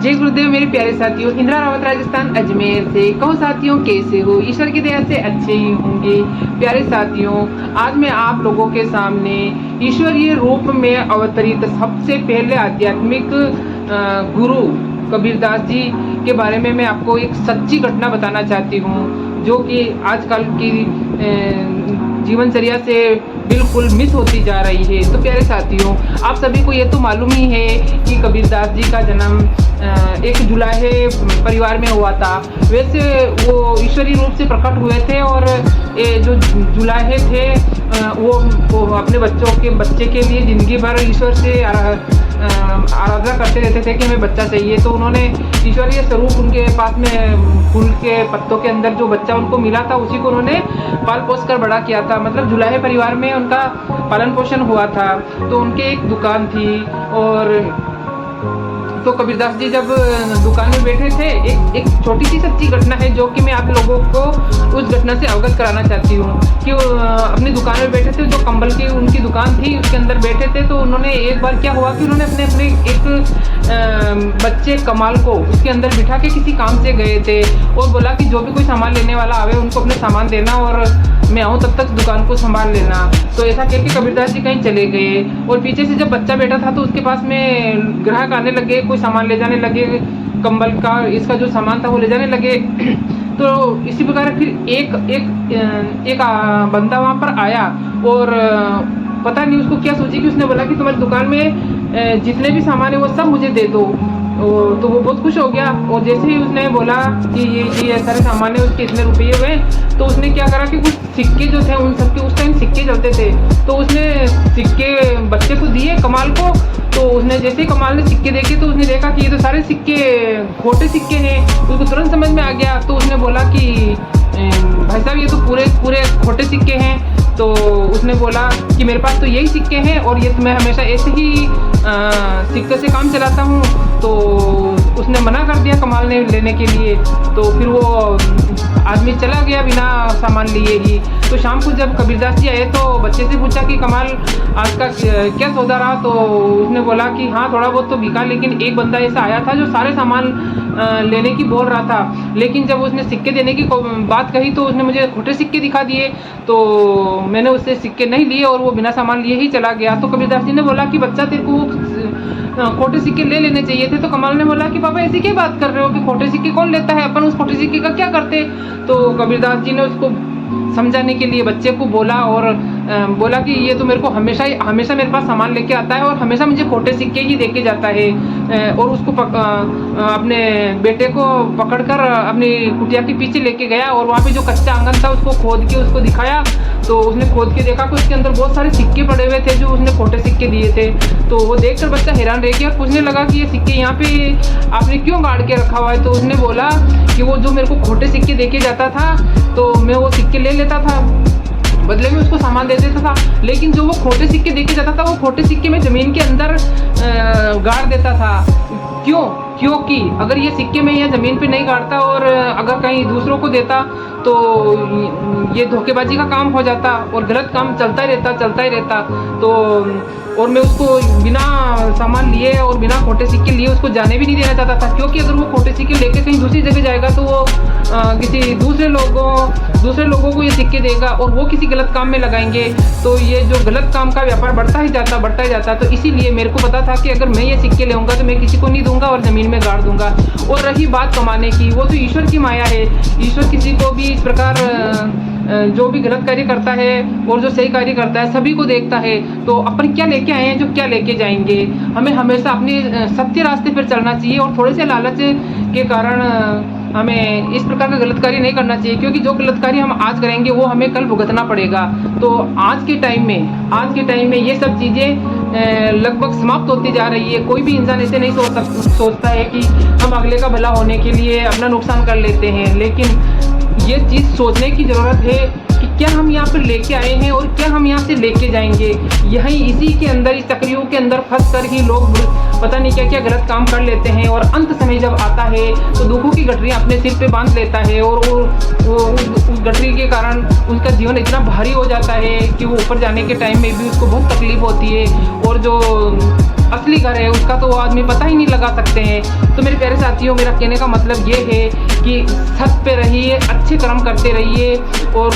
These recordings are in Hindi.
जय गुरुदेव मेरे प्यारे साथियों, इंदिरा रावत राजस्थान अजमेर से। कहो साथियों कैसे हो? ईश्वर की दया से अच्छे ही होंगे। प्यारे साथियों, आज मैं आप लोगों के सामने ईश्वरीय रूप में अवतरित सबसे पहले आध्यात्मिक गुरु कबीरदास जी के बारे में मैं आपको एक सच्ची घटना बताना चाहती हूँ, जो कि आजकल की जीवनचर्या से बिल्कुल मिस होती जा रही है। तो प्यारे साथियों, आप सभी को ये तो मालूम ही है कि कबीरदास जी का जन्म एक जुलाहे परिवार में हुआ था। वैसे वो ईश्वरीय रूप से प्रकट हुए थे और ये जो जुलाहे थे वो अपने बच्चे के लिए ज़िंदगी भर ईश्वर से आराधना करते रहते थे कि हमें बच्चा चाहिए। तो उन्होंने ईश्वरीय स्वरूप उनके पास में फूल के पत्तों के अंदर जो बच्चा उनको मिला था उसी को उन्होंने पाल पोस कर बड़ा किया था। मतलब जुलाहे परिवार में उनका पालन पोषण हुआ था। तो उनके एक दुकान थी और तो कबीरदास जी जब दुकान में बैठे थे, एक छोटी सी सच्ची घटना है जो कि मैं आप लोगों को उस घटना से अवगत कराना चाहती हूँ कि अपनी दुकान में बैठे थे। जो कंबल की उनकी दुकान थी उसके अंदर बैठे थे। तो उन्होंने एक बार क्या हुआ कि उन्होंने अपने एक बच्चे कमाल को उसके अंदर बिठा के किसी काम से गए थे और बोला कि जो भी कोई सामान लेने वाला आवे उनको अपने सामान देना और मैं आऊँ तब तक दुकान को संभाल लेना। तो ऐसा कह के कबीरदास जी कहीं चले गए और पीछे से जब बच्चा बैठा था तो उसके पास में ग्राहक आने लगे, कोई सामान ले जाने लगे, कंबल का इसका जो सामान था वो ले जाने लगे। तो इसी प्रकार फिर एक बंदा वहाँ पर आया और पता नहीं उसको क्या सोची कि उसने बोला कि तुम्हारी दुकान में जितने भी सामान है वो सब मुझे दे दो। तो वो बहुत खुश हो गया और जैसे ही उसने बोला कि ये सारे सामान है उसके इतने रुपये हुए, तो उसने क्या करा कि कुछ सिक्के जो थे उन सबके उस टाइम सिक्के चलते थे तो उसने सिक्के बच्चे को दिए कमाल को। तो उसने जैसे ही कमाल ने सिक्के देखे तो उसने देखा कि ये तो सारे सिक्के खोटे सिक्के हैं। उसको तुरंत समझ में आ गया। तो उसने बोला कि भाई साहब ये तो पूरे खोटे सिक्के हैं। तो उसने बोला कि मेरे पास तो यही सिक्के हैं और ये तो मैं हमेशा ऐसे ही सिक्के से काम चलाता हूँ। तो उसने मना कर दिया कमाल ने लेने के लिए। तो फिर वो आदमी चला गया बिना सामान लिए ही। तो शाम को जब कबीरदास जी आए तो बच्चे से पूछा कि कमाल आज का क्या सौदा रहा? तो उसने बोला कि हाँ थोड़ा बहुत तो बिका, लेकिन एक बंदा ऐसा आया था जो सारे सामान लेने की बोल रहा था, लेकिन जब उसने सिक्के देने की बात कही तो उसने मुझे खोटे सिक्के दिखा दिए। तो मैंने उससे सिक्के नहीं लिए और वो बिना सामान लिए ही चला गया। तो कबीरदास जी ने बोला कि बच्चा तेरे को खोटे सिक्के ले लेने चाहिए थे। तो कमाल ने बोला कि पापा ऐसी क्या बात कर रहे हो कि खोटे सिक्के कौन लेता है, अपन उस खोटे सिक्के का क्या करते। तो कबीरदास जी ने उसको समझाने के लिए बच्चे को बोला और बोला कि ये तो मेरे को हमेशा मेरे पास सामान लेके आता है और हमेशा मुझे खोटे सिक्के ही देके जाता है। और उसको अपने बेटे को पकड़कर अपनी कुटिया के पीछे लेके गया और वहाँ पे जो कच्चा आंगन था उसको खोद के उसको दिखाया। तो उसने खोद के देखा कि उसके अंदर बहुत सारे सिक्के पड़े हुए थे जो उसने खोटे सिक्के दिए थे। तो वो देखकर बच्चा हैरान रह गया और पूछने लगा कि ये सिक्के यहाँ पे आपने क्यों गाड़ के रखा हुआ है? तो उसने बोला कि वो जो मेरे को खोटे सिक्के देके जाता था तो मैं वो सिक्के ले लेता था, बदले में उसको सामान दे देता था, लेकिन जो वो खोटे सिक्के देके जाता था वो खोटे सिक्के में ज़मीन के अंदर गाड़ देता था। क्योंकि अगर ये सिक्के में या ज़मीन पे नहीं गाड़ता और अगर कहीं दूसरों को देता तो ये धोखेबाजी का काम हो जाता और गलत काम चलता ही रहता। तो और मैं उसको बिना सामान लिए और बिना खोटे सिक्के लिए उसको जाने भी नहीं देना चाहता था, क्योंकि अगर वो खोटे सिक्के लेके कहीं दूसरी जगह जाएगा तो वो किसी दूसरे लोगों को ये सिक्के देगा और वो किसी गलत काम में लगाएंगे। तो ये जो गलत काम का व्यापार बढ़ता ही जाता। तो इसीलिए मेरे को पता था कि अगर मैं ये सिक्के लेऊंगा तो मैं किसी को नहीं दूंगा और ज़मीन में गाड़ दूंगा। और रही बात कमाने की, वो तो ईश्वर की माया है। ईश्वर किसी को भी इस प्रकार जो भी गलत कार्य करता है और जो सही कार्य करता है सभी को देखता है। तो अपन क्या लेके आए हैं जो क्या लेके जाएंगे। हमें हमेशा अपने सत्य रास्ते पर चलना चाहिए और थोड़े से लालच के कारण हमें इस प्रकार का गलत कार्य नहीं करना चाहिए, क्योंकि जो गलत कार्य हम आज करेंगे वो हमें कल भुगतना पड़ेगा। तो आज के टाइम में ये सब चीज़ें लगभग समाप्त होती जा रही है। कोई भी इंसान ऐसे नहीं सोचता है कि हम अगले का भला होने के लिए अपना नुकसान कर लेते हैं, लेकिन ये चीज़ सोचने की ज़रूरत है कि क्या हम यहाँ पर लेके आए हैं और क्या हम यहाँ से लेके जाएंगे। यहीं इसी के अंदर, इस चक्रियों के अंदर फंस कर ही लोग पता नहीं क्या क्या गलत काम कर लेते हैं और अंत समय जब आता है तो दुखों की गठरियाँ अपने सिर पे बांध लेता है और वो उस गठरी के कारण उसका जीवन इतना भारी हो जाता है कि वो ऊपर जाने के टाइम में भी उसको बहुत तकलीफ होती है। और जो असली घर है उसका तो वो आदमी पता ही नहीं लगा सकते हैं। तो मेरे प्यारे साथियों, मेरा कहने का मतलब ये है कि सत्य पे रहिए, अच्छे कर्म करते रहिए और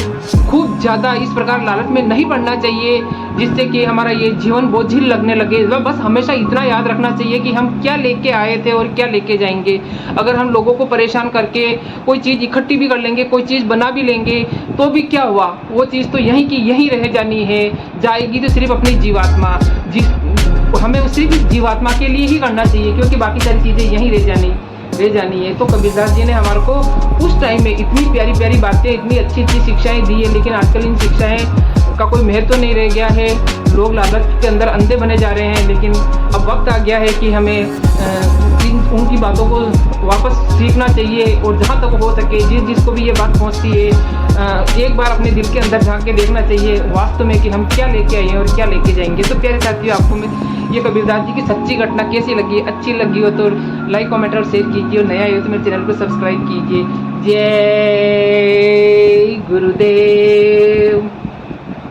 खूब ज़्यादा इस प्रकार लालच में नहीं पड़ना चाहिए जिससे कि हमारा ये जीवन बोझिल लगने लगे। बस हमेशा इतना याद रखना चाहिए कि हम क्या लेके आए थे और क्या लेके जाएंगे। अगर हम लोगों को परेशान करके कोई चीज़ इकट्ठी भी कर लेंगे, कोई चीज़ बना भी लेंगे तो भी क्या हुआ, वो चीज़ तो यहीं की यहीं रह जानी है। जाएगी तो सिर्फ अपनी जीवात्मा, हमें सिर्फ इस जीवात्मा के लिए ही करना चाहिए क्योंकि बाकी सारी चीज़ें यहीं रह जानी है। तो कबीरदास जी ने हमारे को उस टाइम में इतनी प्यारी प्यारी बातें, इतनी अच्छी अच्छी शिक्षाएं दी है, लेकिन आजकल इन शिक्षाएं का कोई महत्व नहीं रह गया है। लोग लालच के अंदर अंधे बने जा रहे हैं। लेकिन अब वक्त आ गया है कि हमें उनकी बातों को वापस सीखना चाहिए और जहाँ तक हो सके जिसको भी ये बात पहुँचती है एक बार अपने दिल के अंदर झांक के देखना चाहिए वास्तव में कि हम क्या लेके आए हैं और क्या लेके जाएंगे। तो प्यारे साथियों, आपको मैं ये कबीरदास जी की सच्ची घटना कैसी लगी, अच्छी लगी हो तो लाइक कमेंट और शेयर कीजिए और नया हो तो मेरे चैनल को सब्सक्राइब कीजिए। जय गुरुदेव।